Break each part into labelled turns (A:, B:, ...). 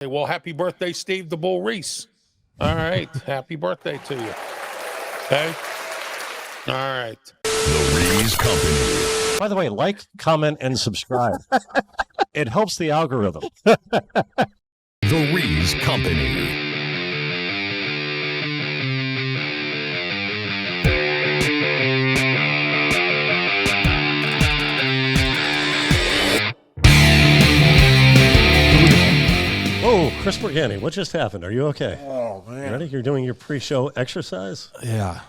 A: Hey, well, happy birthday, Steve the Bull Reese. All right. Happy birthday to you. Okay? All right.
B: The Reese Company.
C: By the way, like, comment, and subscribe. It helps the algorithm.
B: The Reese Company.
C: Oh, Chris Morgani, what just happened? Are you okay?
D: Oh, man.
C: You ready? You're doing your pre-show exercise?
D: Yeah.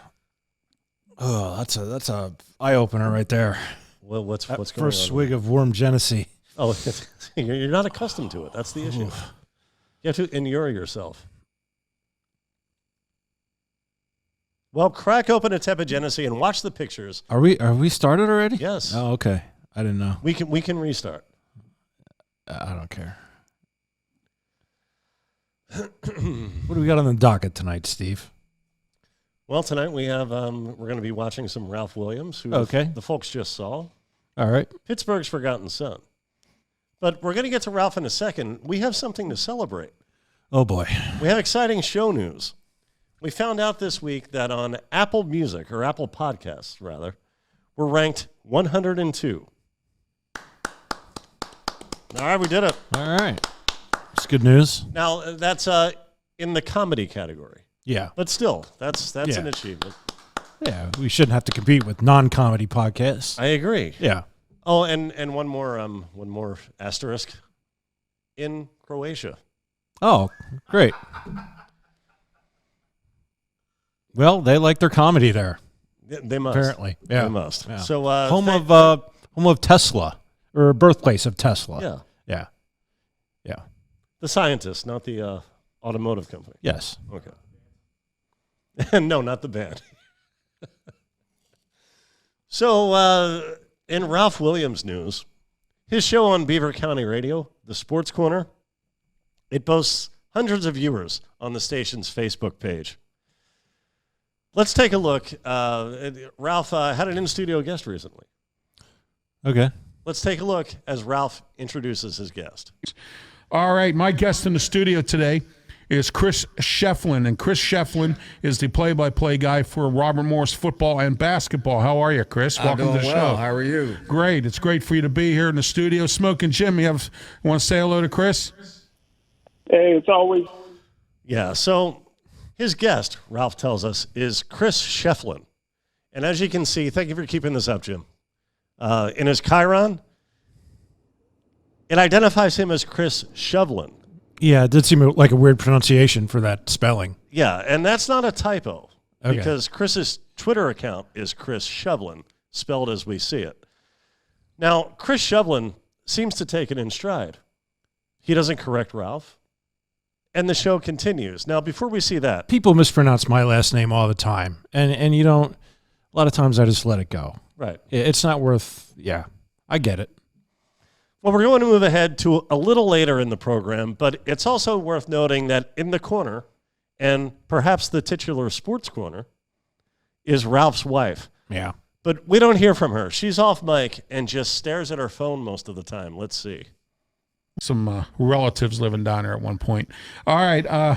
D: Oh, that's a eye opener right there.
C: Well, what's going on?
D: First swig of warm Genesee.
C: Oh, you're not accustomed to it. That's the issue. You have to inure yourself. Well, crack open a tepid Genesee and watch the pictures.
D: Are we started already?
C: Yes.
D: Oh, okay. I didn't know.
C: We can restart.
D: I don't care. What do we got on the docket tonight, Steve?
C: Well, tonight we have we're going to be watching some Ralph Williams, who the folks just saw.
D: All right.
C: Pittsburgh's Forgotten Son. But we're going to get to Ralph in a second. We have something to celebrate.
D: Oh, boy.
C: We have exciting show news. We found out this week that on Apple Music, or Apple Podcasts, rather, we're ranked 102. All right, we did it.
D: All right. It's good news.
C: Now, that's in the comedy category.
D: Yeah.
C: But still, that's an achievement.
D: Yeah, we shouldn't have to compete with non-comedy podcasts.
C: I agree.
D: Yeah.
C: Oh, and one more asterisk. In Croatia.
D: Oh, great. Well, they like their comedy there.
C: They must.
D: Apparently. Yeah.
C: They must.
D: Yeah.
C: So
D: home of Tesla, or birthplace of Tesla.
C: Yeah.
D: Yeah. Yeah.
C: The scientist, not the automotive company.
D: Yes.
C: Okay. No, not the band. So, in Ralph Williams news, his show on Beaver County Radio, The Sports Corner, it boasts hundreds of viewers on the station's Facebook page. Let's take a look. Ralph had an in-studio guest recently.
D: Okay.
C: Let's take a look as Ralph introduces his guest.
A: All right, my guest in the studio today is Chris Shefflin, and Chris Shefflin is the play-by-play guy for Robert Morris football and basketball. How are you, Chris? Welcome to the show.
E: How are you?
A: Great. It's great for you to be here in the studio. Smoking Jim, you want to say hello to Chris?
F: Hey, it's always.
C: Yeah, so his guest, Ralph tells us, is Chris Shefflin. And as you can see, thank you for keeping this up, Jim. In his Chiron, it identifies him as Chris Shevlin.
D: Yeah, it did seem like a weird pronunciation for that spelling.
C: Yeah, and that's not a typo,
D: Okay.
C: because Chris's Twitter account is Chris Shevlin, spelled as we see it. Now, Chris Shevlin seems to take it in stride. He doesn't correct Ralph, and the show continues. Now, before we see that,
D: People mispronounce my last name all the time, and you don't. A lot of times I just let it go.
C: right.
D: It's not worth. Yeah, I get it.
C: Well, we're going to move ahead to a little later in the program, but it's also worth noting that in the corner, and perhaps the titular sports corner, is Ralph's wife.
D: Yeah.
C: But we don't hear from her. She's off mic and just stares at her phone most of the time. Let's see.
A: Some relatives living down there at one point. All right,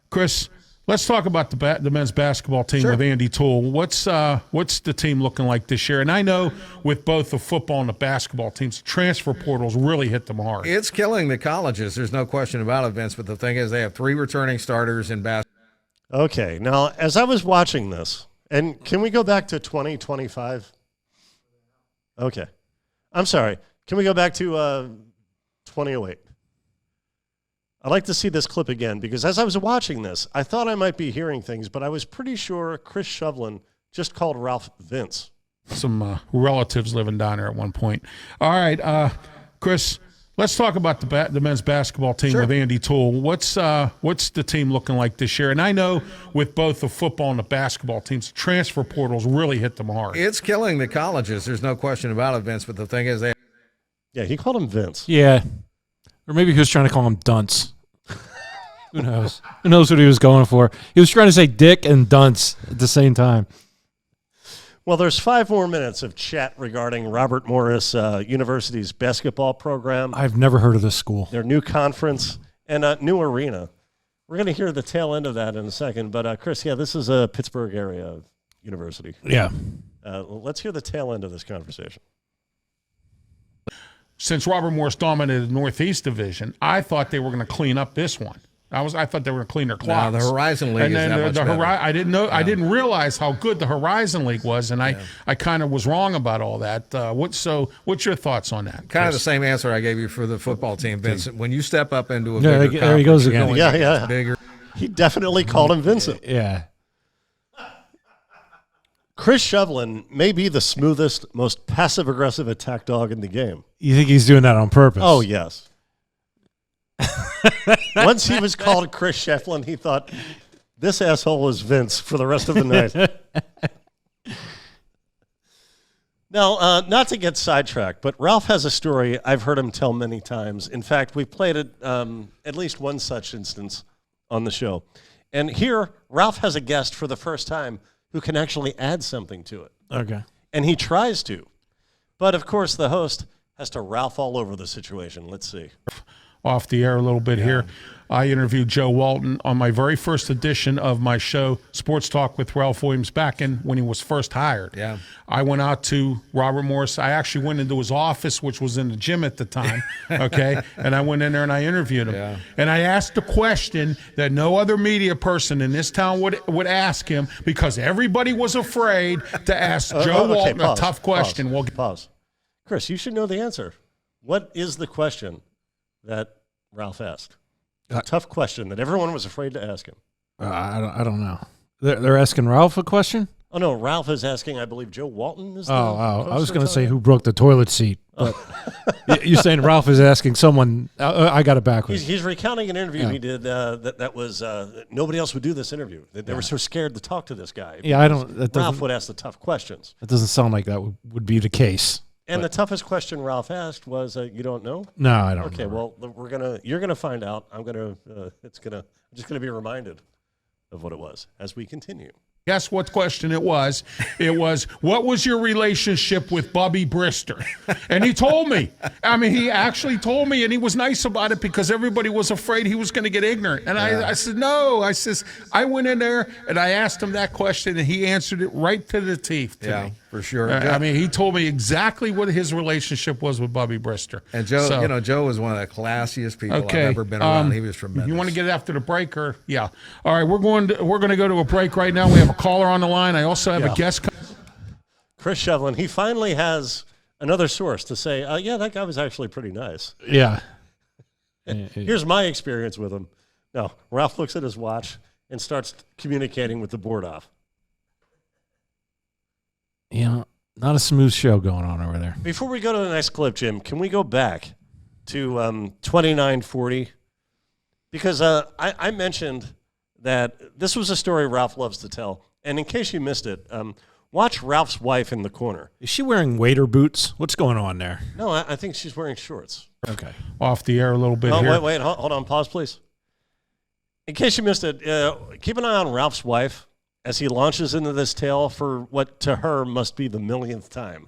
A: Chris, let's talk about the men's basketball team with Andy Toole. What's the team looking like this year? And I know with both the football and the basketball teams, transfer portals really hit them hard.
E: It's killing the colleges. There's no question about it, Vince. But the thing is, they have 3 returning starters in basketball.
C: Okay, now, as I was watching this, and can we go back to 2025? Okay. I'm sorry. Can we go back to 2008? I'd like to see this clip again, because as I was watching this, I thought I might be hearing things, but I was pretty sure Chris Shevlin just called Ralph Vince.
A: Some relatives living down there at one point. All right, Chris, let's talk about the men's basketball team with Andy Toole. What's the team looking like this year? And I know with both the football and the basketball teams, transfer portals really hit them hard.
E: It's killing the colleges. There's no question about it, Vince. But the thing is,
C: Yeah, he called him Vince.
D: Yeah. Or maybe he was trying to call him Dunce. Who knows? Who knows what he was going for? He was trying to say Dick and Dunce at the same time.
C: Well, there's 5 more minutes of chat regarding Robert Morris University's basketball program,
D: I've never heard of this school.
C: their new conference, and a new arena. We're going to hear the tail end of that in a second. But, Chris, this is a Pittsburgh area university.
D: Yeah.
C: Let's hear the tail end of this conversation.
A: Since Robert Morris dominated the Northeast Division, I thought they were going to clean up this one. I thought they were going to clean their clocks.
E: No, the Horizon League
A: and then
E: is that much better.
A: I didn't know. Yeah. I didn't realize how good the Horizon League was, and I kind of was wrong about all that. What's your thoughts on that?
E: Kind of the same answer I gave you for the football team, Vincent. When you step up into a
D: Yeah,
E: bigger
D: there he goes again.
E: conference, bigger.
C: He definitely called him Vincent.
D: Yeah.
C: Chris Shevlin may be the smoothest, most passive-aggressive attack dog in the game.
D: You think he's doing that on purpose?
C: Oh, yes. Once he was called Chris Shevlin, he thought, this asshole is Vince for the rest of the night. Now, not to get sidetracked, but Ralph has a story I've heard him tell many times. In fact, we've played it at least one such instance on the show. And here, Ralph has a guest for the first time who can actually add something to it.
D: Okay.
C: And he tries to. But, of course, the host has to Ralph all over the situation. Let's see.
A: Off the air a little bit here. I interviewed Joe Walton on my very first edition of my show, Sports Talk with Ralph Williams, back when he was first hired.
E: Yeah.
A: I went out to Robert Morris. I actually went into his office, which was in the gym at the time, okay? And I went in there and I interviewed him. Yeah. And I asked a question that no other media person in this town would ask him because everybody was afraid to ask Joe Walton a tough question.
C: Pause. Chris, you should know the answer. What is the question that Ralph asked? A tough question that everyone was afraid to ask him.
D: I don't know. They're asking Ralph a question?
C: Oh, no, Ralph is asking, I believe, Joe Walton is
D: I was going to say who broke the toilet seat. But you're saying Ralph is asking someone. I got it backwards.
C: He's recounting an interview he did that was nobody else would do this interview. They were so scared to talk to this guy.
D: Yeah, I don't.
C: Ralph would ask the tough questions.
D: It doesn't sound like that would be the case.
C: And the toughest question Ralph asked was, "You don't know?"
D: No, I don't.
C: Okay,
D: remember.
C: well, you're gonna find out. I'm just gonna be reminded of what it was as we continue.
A: Guess what question it was? It was, what was your relationship with Bubby Brister? And he told me. I mean, he actually told me, and he was nice about it because everybody was afraid he was going to get ignorant. And I said, no. I went in there, and I asked him that question, and he answered it right to the teeth to me.
E: For sure.
A: I mean, he told me exactly what his relationship was with Bubby Brister.
E: And Joe, Joe was one of the classiest people I've ever been around. He was tremendous.
A: You want to get after the break, or yeah? All right, we're going to go to a break right now. We have a caller on the line. I also have a guest.
C: Chris Shevlin. He finally has another source to say, that guy was actually pretty nice.
D: Yeah.
C: Here's my experience with him. No, Ralph looks at his watch and starts communicating with the board off.
D: Not a smooth show going on over there.
C: Before we go to the next clip, Jim, can we go back to 2940? Because I mentioned that this was a story Ralph loves to tell. And in case you missed it, watch Ralph's wife in the corner.
D: Is she wearing waiter boots? What's going on there?
C: No, I think she's wearing shorts.
D: Okay.
A: Off the air a little bit here.
C: Wait, hold on. Pause, please. In case you missed it, keep an eye on Ralph's wife as he launches into this tale for what to her must be the millionth time.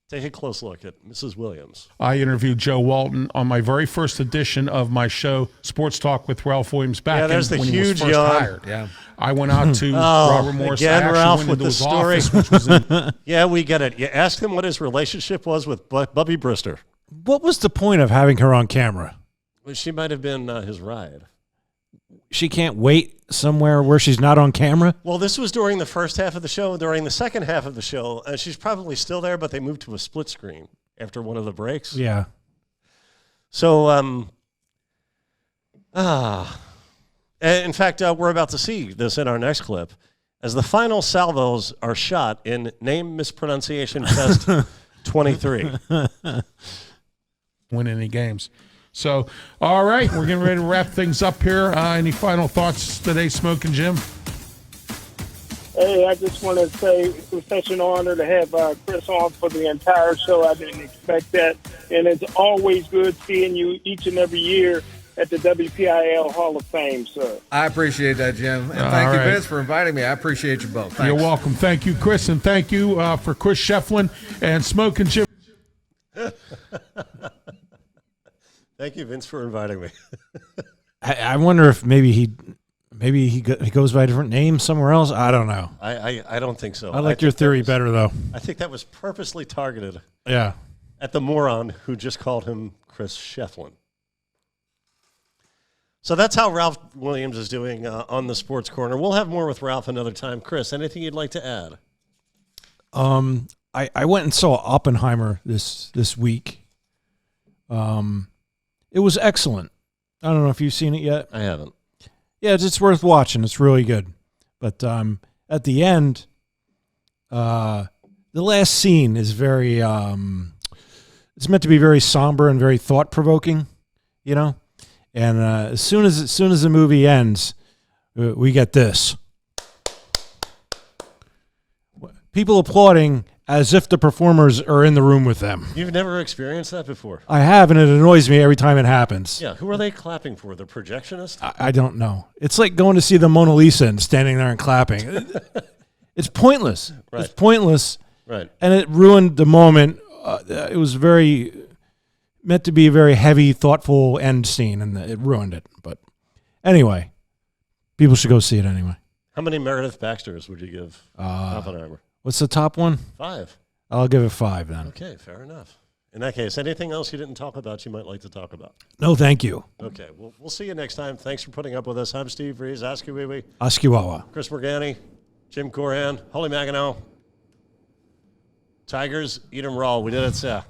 C: Take a close look at Mrs. Williams.
A: I interviewed Joe Walton on my very first edition of my show, Sports Talk with Ralph Williams, back when he was first hired.
E: Yeah.
A: I went out to Robert Morris.
C: Again, Ralph
A: went
C: with
A: into
C: the
A: his
C: story.
A: office, which was in
C: Yeah, we get it. You asked him what his relationship was with Bubby Brister.
D: What was the point of having her on camera?
C: Well, she might have been his ride.
D: She can't wait somewhere where she's not on camera?
C: Well, this was during the first half of the show. During the second half of the show, she's probably still there, but they moved to a split screen after one of the breaks.
D: Yeah.
C: So, in fact, we're about to see this in our next clip as the final salvos are shot in Name Mispronunciation Test 23.
A: win any games. So, all right, we're getting ready to wrap things up here. Any final thoughts today, Smoking Jim?
F: Hey, I just want to say it was such an honor to have Chris on for the entire show. I didn't expect that. And it's always good seeing you each and every year at the WPIL Hall of Fame, sir.
E: I appreciate that, Jim. And thank you, Vince, for inviting me. I appreciate you both. Thanks.
A: You're welcome. Thank you, Chris, and thank you for Chris Shevlin and Smoking Jim.
C: Thank you, Vince, for inviting me.
D: I wonder if maybe he goes by a different name somewhere else. I don't know.
C: I don't think so.
D: I like your theory better, though.
C: I think that was purposely targeted
D: Yeah.
C: at the moron who just called him Chris Shefflin. So that's how Ralph Williams is doing on the Sports Corner. We'll have more with Ralph another time. Chris, anything you'd like to add?
D: I went and saw Oppenheimer this week. It was excellent. I don't know if you've seen it yet.
C: I haven't.
D: Yeah, it's worth watching. It's really good. But at the end, the last scene is very. It's meant to be very somber and very thought provoking, you know. And as soon as the movie ends, we get this: people applauding as if the performers are in the room with them.
C: You've never experienced that before?
D: I have, and it annoys me every time it happens.
C: Yeah, who are they clapping for? The projectionist?
D: I don't know. It's like going to see the Mona Lisa and standing there and clapping. It's pointless.
C: Right.
D: It's pointless.
C: Right.
D: And it ruined the moment. It was meant to be a very heavy, thoughtful end scene, and it ruined it. But anyway, people should go see it anyway.
C: How many Meredith Baxters would you give Oppenheimer?
D: What's the top one?
C: 5.
D: I'll give it 5 then.
C: Okay, fair enough. In that case, anything else you didn't talk about you might like to talk about?
D: No, thank you.
C: Okay, we'll see you next time. Thanks for putting up with us. I'm Steve Rees, Askiwiwi,
D: Askiwawa.
C: Chris Morgani, Jim Corhan, Holly Magano. Tigers, eat 'em raw. We did it, sir.